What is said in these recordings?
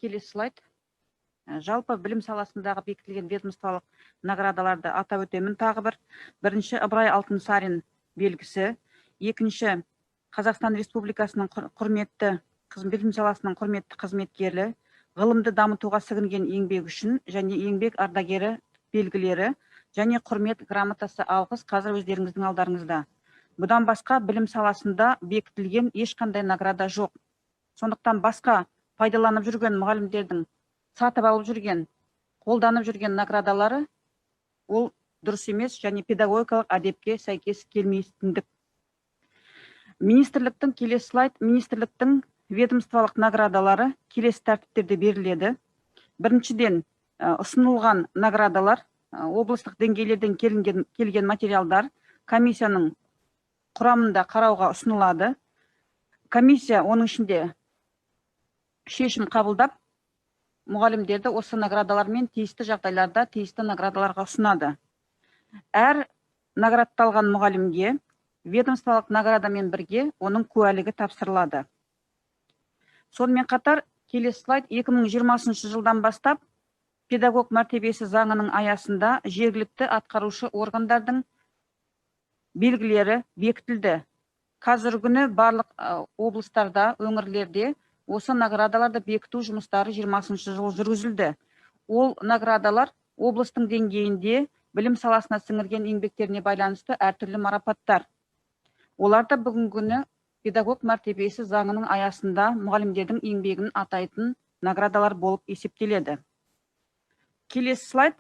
келесі слайд. Жалпы білім саласындағы бекітілген ведомстволық наградаларды атап өтемін тағы бір. Бірінші Ыбырай Алтынсарин белгісі, екінші Қазақстан Республикасының құрметті білім саласының құрметті қызметкері, ғылымды дамытуға сіңірген еңбек үшін және еңбек ардагері белгілері және құрмет грамотасы алғыс қазір өздеріңіздің алдарыңызда. Бұдан басқа білім саласында бекітілген ешқандай награда жоқ. Сондықтан басқа пайдаланып жүрген мұғалімдердің сатып алып жүрген, қолданып жүрген наградалары ол дұрыс емес және педагогикалық әдепке сәйкес келмейтіндік. Министрліктің келесі слайд, министрліктің ведомстволық наградалары келесі тәртіптерде беріледі. Біріншіден, ұсынылған наградалар, облыстық деңгейлерден келген материалдар комиссияның құрамында қарауға ұсынылады. Комиссия оның ішінде шешім қабылдап, мұғалімдерді осы наградалармен тиісті жағдайларда тиісті наградаларға ұсынады. Әр наградталған мұғалімге ведомстволық наградамен бірге оның куәлігі тапсырылады. Сонымен қатар, келесі слайд, 2020 жылдан бастап педагог мәртебесі заңының аясында жергілікті атқарушы органдардың белгілері бекітілді. Қазіргі күні барлық облыстарда, өңірлерде осы наградаларды бекіту жұмыстары 20 жыл жүргізілді. Ол наградалар облыстың деңгейінде білім саласына сіңірген еңбектеріне байланысты әртүрлі марапаттар. Оларда бүгінгі күні педагог мәртебесі заңының аясында мұғалімдердің еңбегін атайтын наградалар болып есептеледі. Келесі слайд.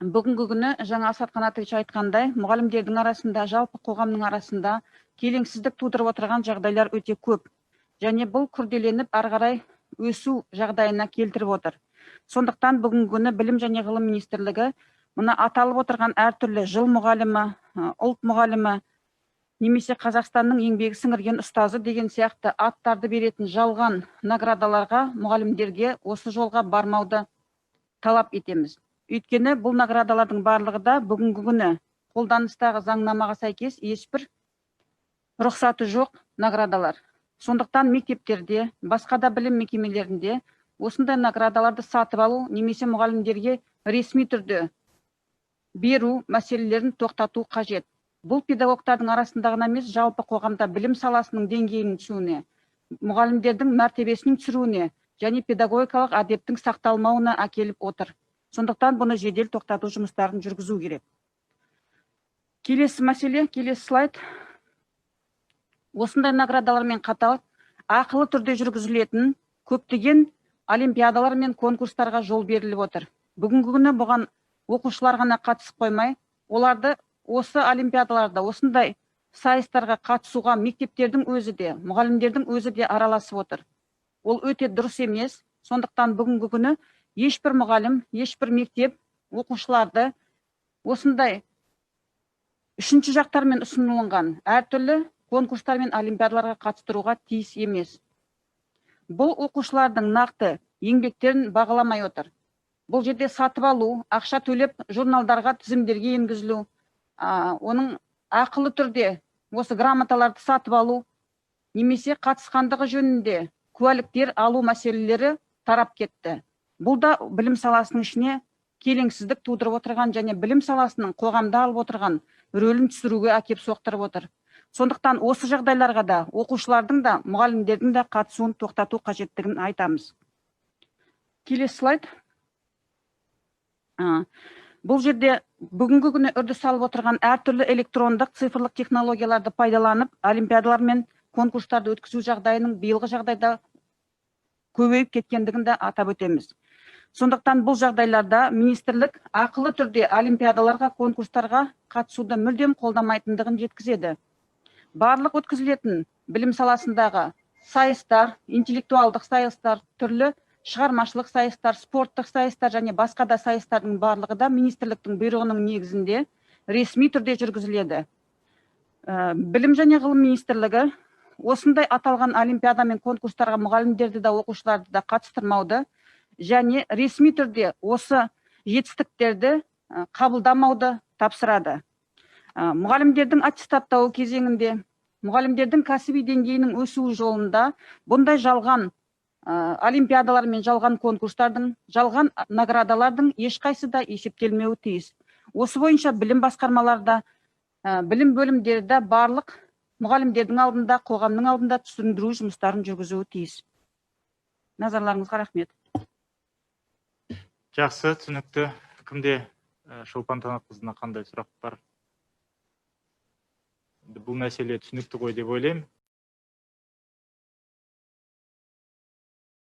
Бүгінгі күні жаңа Асхат Қанатович айтқандай, мұғалімдердің арасында, жалпы қоғамның арасында келеңсіздік тудырып отырған жағдайлар өте көп. Және бұл күрделеніп ары қарай өсу жағдайына келтіріп отыр. Сондықтан бүгінгі күні білім және ғылым министрлігі мына аталып отырған әртүрлі жыл мұғалімі, ұлт мұғалімі, немесе Қазақстанның еңбегі сіңірген ұстазы деген сияқты аттарды беретін жалған наградаларға мұғалімдерге осы жолға бармауды талап етеміз. Өйткені бұл наградалардың барлығы да бүгінгі күні қолданыстағы заңнамаға сәйкес ешбір рұқсаты жоқ наградалар. Сондықтан мектептерде, басқа да білім мекемелерінде осындай наградаларды сатып алу немесе мұғалімдерге ресми түрде беру мәселелерін тоқтату қажет. Бұл педагогтардың арасындағы емес, жалпы қоғамда білім саласының деңгейінің түсуіне, мұғалімдердің мәртебесінің түсіруіне және педагогикалық әдептің сақталмауына әкеліп отыр. Сондықтан бұны жедел тоқтату жұмыстарын жүргізу керек. Келесі мәселе, келесі слайд. Осындай наградалармен қатар ақылы түрде жүргізілетін көптеген олимпиадалар мен конкурстарға жол беріліп отыр. Бүгінгі күні бұған оқушылар ғана қатысып қоймай, оларды осы олимпиадаларда, осындай сайыстарға қатысуға мектептердің өзі де, мұғалімдердің өзі де араласып отыр. Ол өте дұрыс емес. Сондықтан бүгінгі күні ешбір мұғалім, ешбір мектеп оқушыларды осындай үшінші жақтармен ұсынылған әртүрлі конкурстар мен олимпиадаларға қатыстыруға тиіс емес. Бұл оқушылардың нақты еңбектерін бағаламай отыр. Бұл жерде сатып алу, ақша төлеп журналдарға, тізімдерге енгізілу, оның ақылы түрде осы грамоталарды сатып алу, немесе қатысқандығы жөнінде куәліктер алу мәселелері тарап кетті. Бұл да білім саласының ішіне келеңсіздік тудырып отырған және білім саласының қоғамда алып отырған рөлін түсіруге әкеп соқтырып отыр. Сондықтан осы жағдайларға да оқушылардың да, мұғалімдердің де қатысуын тоқтату қажеттігін айтамыз. Келесі слайд. Бұл жерде бүгінгі күні үрдіс алып отырған әртүрлі электрондық цифрлық технологияларды пайдаланып, олимпиадалар мен конкурстарды өткізу жағдайының биылғы жағдайда көбейіп кеткендігін де атап өтеміз. Сондықтан бұл жағдайларда министрлік ақылы түрде олимпиадаларға, конкурстарға қатысуды мүлдем қолдамайтындығын жеткізеді. Барлық өткізілетін білім саласындағы сайыстар, интеллектуалдық сайыстар, түрлі шығармашылық сайыстар, спорттық сайыстар және басқа да сайыстардың барлығы да министрліктің бұйрығының негізінде ресми түрде жүргізіледі. Білім және ғылым министрлігі осындай аталған олимпиада мен конкурстарға мұғалімдерді да, оқушыларды да қатыстырмауды және ресми түрде осы жетістіктерді қабылдамауды тапсырады. Мұғалімдердің аттестаттауы кезеңінде, мұғалімдердің кәсіби деңгейінің өсуі жолында бұндай жалған олимпиадалар мен жалған конкурстардың, жалған наградалардың ешқайсы да есептелмеуі тиіс. Осы бойынша білім басқармаларда, білім бөлімдерді барлық мұғалімдердің алдында, қоғамның алдында түсіндіру жұмыстарын жүргізуі тиіс. Назарларыңызға рахмет. Жақсы, түсінікті. Кімде Шолпан Танатқызына қандай сұрақ бар? Бұл мәселе түсінікті ғой деп ойлаймын.